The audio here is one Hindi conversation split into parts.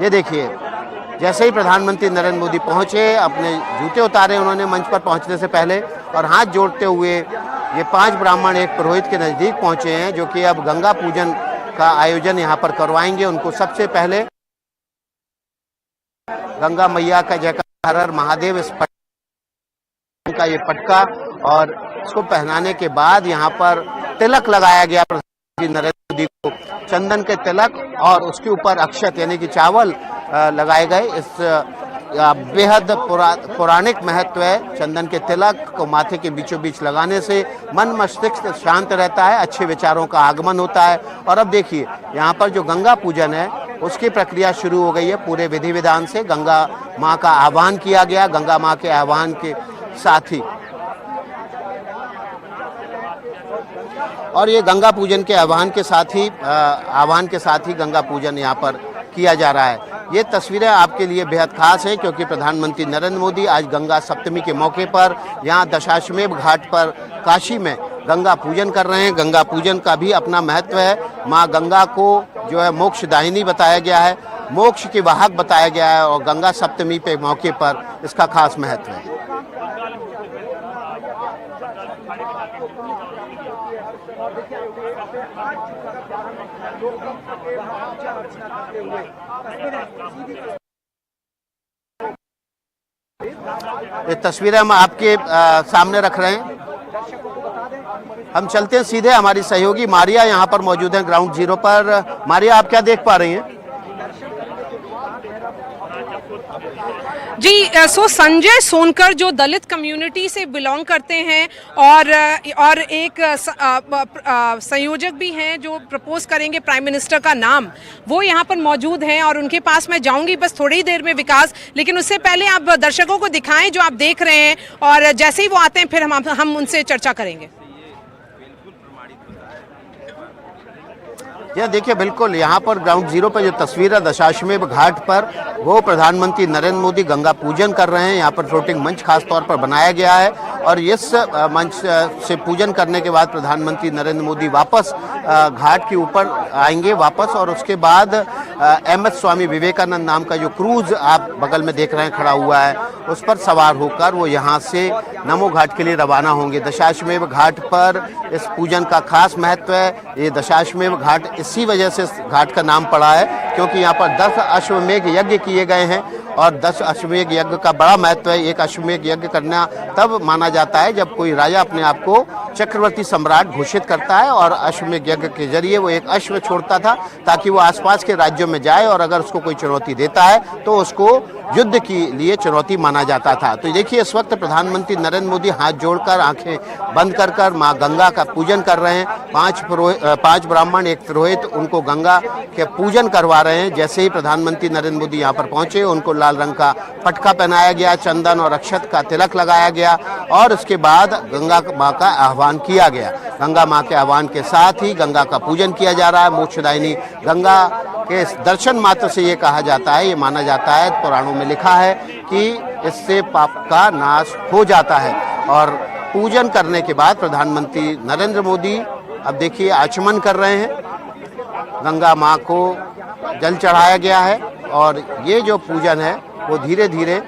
ये देखिए, जैसे ही प्रधानमंत्री नरेंद्र मोदी पहुंचे, अपने जूते उतारे उन्होंने मंच पर पहुंचने से पहले, और हाथ जोड़ते हुए ये 5 ब्राह्मण एक पुरोहित के नज़दीक पहुंचे हैं, जो कि अब गंगा पूजन का आयोजन यहाँ पर करवाएंगे। उनको सबसे पहले गंगा मैया का जयकार, हर हर महादेव, इस का ये पटका और इसको पहनाने के बाद यहाँ पर तिलक लगाया गया प्रधानमंत्री नरेंद्र मोदी को, चंदन के तिलक, और उसके ऊपर अक्षत यानी कि चावल लगाए गए। इस बेहद पौराणिक महत्व है। चंदन के तिलक को माथे के बीचों बीच लगाने से मन मस्तिष्क शांत रहता है, अच्छे विचारों का आगमन होता है। और अब देखिए, यहाँ पर जो गंगा पूजन है उसकी प्रक्रिया शुरू हो गई है। पूरे विधि विधान से गंगा माँ का आह्वान किया गया। गंगा माँ के आह्वान के साथ ही, और ये गंगा पूजन के आह्वान के साथ ही गंगा पूजन यहाँ पर किया जा रहा है। ये तस्वीरें आपके लिए बेहद खास है, क्योंकि प्रधानमंत्री नरेंद्र मोदी आज गंगा सप्तमी के मौके पर यहाँ दशाश्वमेध घाट पर काशी में गंगा पूजन कर रहे हैं। गंगा पूजन का भी अपना महत्व है। माँ गंगा को जो है मोक्षदायिनी बताया गया है, मोक्ष की वाहक बताया गया है, और गंगा सप्तमी के मौके पर इसका खास महत्व है। ये तस्वीरें हम आपके सामने रख रहे हैं। हम चलते हैं सीधे, हमारी सहयोगी मारिया यहाँ पर मौजूद है ग्राउंड जीरो पर। मारिया, आप क्या देख पा रही हैं? जी, संजय सोनकर जो दलित कम्युनिटी से बिलोंग करते हैं और एक संयोजक भी हैं जो प्रपोज करेंगे प्राइम मिनिस्टर का नाम, वो यहाँ पर मौजूद हैं और उनके पास मैं जाऊंगी बस थोड़ी ही देर में विकास। लेकिन उससे पहले आप दर्शकों को दिखाएं जो आप देख रहे हैं, और जैसे ही वो आते हैं फिर हम उनसे चर्चा करेंगे। यह देखिए, बिल्कुल यहाँ पर ग्राउंड जीरो पर जो तस्वीर है दशाश्वमेध घाट पर, वो प्रधानमंत्री नरेंद्र मोदी गंगा पूजन कर रहे हैं। यहाँ पर फ्लोटिंग मंच खास तौर पर बनाया गया है, और इस मंच से पूजन करने के बाद प्रधानमंत्री नरेंद्र मोदी वापस घाट के ऊपर आएंगे वापस, और उसके बाद MS स्वामी विवेकानंद नाम का जो क्रूज आप बगल में देख रहे हैं खड़ा हुआ है, उस पर सवार होकर वो यहाँ से नमो घाट के लिए रवाना होंगे। दशाश्वमेध घाट पर इस पूजन का खास महत्व है। ये दशाश्वमेध घाट इसी वजह से इस घाट का नाम पड़ा है, क्योंकि यहाँ पर 10 अश्वमेध यज्ञ किए गए हैं, और 10 अश्वमेध यज्ञ का बड़ा महत्व है। एक अश्वमेध यज्ञ करना तब माना जाता है जब कोई राजा अपने आप को चक्रवर्ती सम्राट घोषित करता है, और अश्वमेध यज्ञ के जरिए वो एक अश्व छोड़ता था ताकि वो आसपास के राज्यों में जाए, और अगर उसको कोई चुनौती देता है तो उसको युद्ध के लिए चुनौती माना जाता था। तो देखिए, इस वक्त प्रधानमंत्री नरेंद्र मोदी हाथ जोड़कर, आंखें बंद कर कर माँ गंगा का पूजन कर रहे हैं। 5 ब्राह्मण, एक पुरोहित उनको गंगा के पूजन करवा रहे हैं। जैसे ही प्रधानमंत्री नरेंद्र मोदी यहाँ पर पहुंचे, उनको लाल रंग का पटका पहनाया गया, चंदन और अक्षत का तिलक लगाया गया, और उसके बाद गंगा माँ का आह्वान किया गया। गंगा माँ के आह्वान के साथ ही गंगा का पूजन किया जा रहा है। मोक्षदायिनी गंगा के दर्शन मात्र से ये कहा जाता है, ये माना जाता है, पुराणों में लिखा है कि इससे पाप का नाश हो जाता है। और पूजन करने के बाद प्रधानमंत्री नरेंद्र मोदी अब देखिए आचमन कर रहे हैं। गंगा माँ को जल चढ़ाया गया है, और ये जो पूजन है वो धीरे धीरे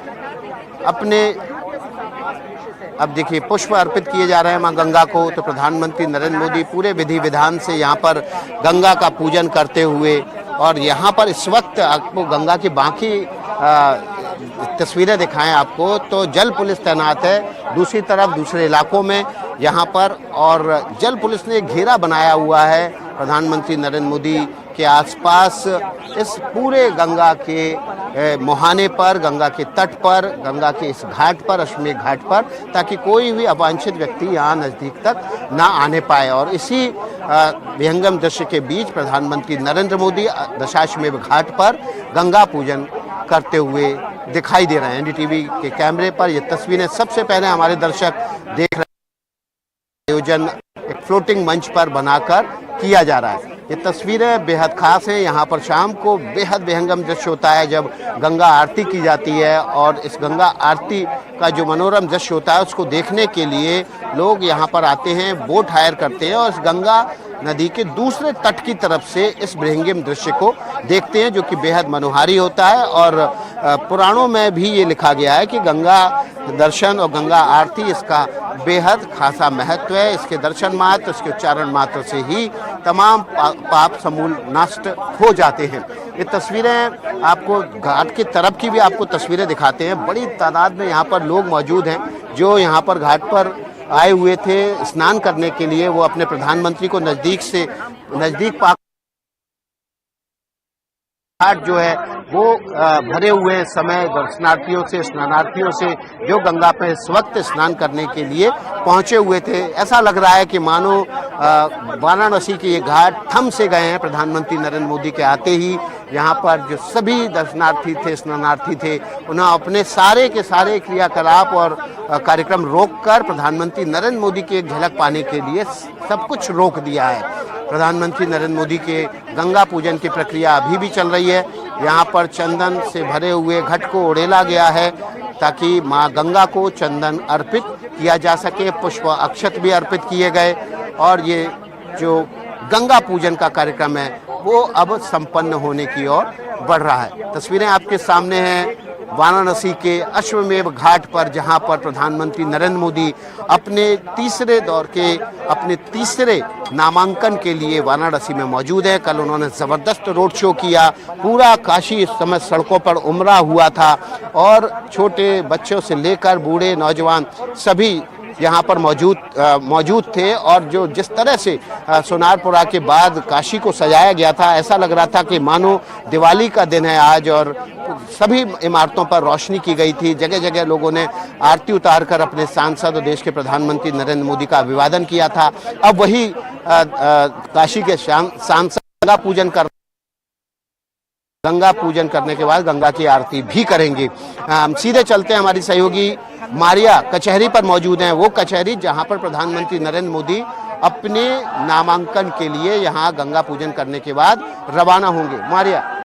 अपने, अब देखिए पुष्प अर्पित किए जा रहे हैं माँ गंगा को। तो प्रधानमंत्री नरेंद्र मोदी पूरे विधि विधान से यहाँ पर गंगा का पूजन करते हुए, और यहाँ पर इस वक्त आपको गंगा की बाकी तस्वीरें दिखाएं आपको, तो जल पुलिस तैनात है दूसरी तरफ दूसरे इलाकों में यहाँ पर, और जल पुलिस ने घेरा बनाया हुआ है प्रधानमंत्री नरेंद्र मोदी के आसपास, इस पूरे गंगा के मुहाने पर, गंगा के तट पर, गंगा के इस घाट पर, अश्वमेध घाट पर, ताकि कोई भी अवांछित व्यक्ति यहाँ नज़दीक तक ना आने पाए। और इसी विहंगम दृश्य के बीच प्रधानमंत्री नरेंद्र मोदी दशाश्वमेध घाट पर गंगा पूजन करते हुए दिखाई दे रहे हैं। NDTV के कैमरे पर ये तस्वीरें सबसे पहले हमारे दर्शक देख रहे हैं। आयोजन एक फ्लोटिंग मंच पर बनाकर किया जा रहा है। ये तस्वीरें बेहद खास हैं। यहाँ पर शाम को बेहद विहंगम दृश्य होता है जब गंगा आरती की जाती है, और इस गंगा आरती का जो मनोरम दृश्य होता है उसको देखने के लिए लोग यहाँ पर आते हैं, बोट हायर करते हैं और इस गंगा नदी के दूसरे तट की तरफ से इस विहंगम दृश्य को देखते हैं, जो कि बेहद मनोहारी होता है। और पुराणों में भी ये लिखा गया है कि गंगा दर्शन और गंगा आरती इसका बेहद खासा महत्व है। इसके दर्शन मात्र, इसके उच्चारण मात्र से ही तमाम पाप समूल नष्ट हो जाते हैं। ये तस्वीरें आपको घाट की तरफ की भी आपको तस्वीरें दिखाते हैं। बड़ी तादाद में यहाँ पर लोग मौजूद हैं जो यहाँ पर घाट पर आए हुए थे स्नान करने के लिए। वो अपने प्रधानमंत्री को नजदीक पाक घाट जो है वो भरे हुए समय दर्शनार्थियों से, स्नानार्थियों से जो गंगा पे इस वक्त स्नान करने के लिए पहुंचे हुए थे। ऐसा लग रहा है कि मानो वाराणसी के ये घाट थम से गए हैं। प्रधानमंत्री नरेंद्र मोदी के आते ही यहाँ पर जो सभी दर्शनार्थी थे, स्नानार्थी थे, उन्हें अपने सारे के सारे क्रियाकलाप और कार्यक्रम रोककर प्रधानमंत्री नरेंद्र मोदी की एक झलक पाने के लिए सब कुछ रोक दिया है। प्रधानमंत्री नरेंद्र मोदी के गंगा पूजन की प्रक्रिया अभी भी चल रही है। यहाँ पर चंदन से भरे हुए घट को उड़ेला गया है ताकि माँ गंगा को चंदन अर्पित किया जा सके। पुष्प अक्षत भी अर्पित किए गए और ये जो गंगा पूजन का कार्यक्रम है वो अब संपन्न होने की ओर बढ़ रहा है। तस्वीरें आपके सामने हैं वाराणसी के अश्वमेध घाट पर, जहां पर प्रधानमंत्री नरेंद्र मोदी अपने तीसरे नामांकन के लिए वाराणसी में मौजूद है। कल उन्होंने ज़बरदस्त रोड शो किया। पूरा काशी इस समय सड़कों पर उमड़ा हुआ था और छोटे बच्चों से लेकर बूढ़े नौजवान सभी यहाँ पर मौजूद थे। और जो जिस तरह से सोनारपुरा के बाद काशी को सजाया गया था, ऐसा लग रहा था कि मानो दिवाली का दिन है आज, और सभी इमारतों पर रोशनी की गई थी। जगह जगह लोगों ने आरती उतारकर अपने सांसद और देश के प्रधानमंत्री नरेंद्र मोदी का अभिवादन किया था। अब वही काशी के सांसद गंगा पूजन करने के बाद गंगा की आरती भी करेंगे। हम सीधे चलते हैं, हमारी सहयोगी मारिया कचहरी पर मौजूद हैं। वो कचहरी जहां पर प्रधानमंत्री नरेंद्र मोदी अपने नामांकन के लिए यहां गंगा पूजन करने के बाद रवाना होंगे। मारिया।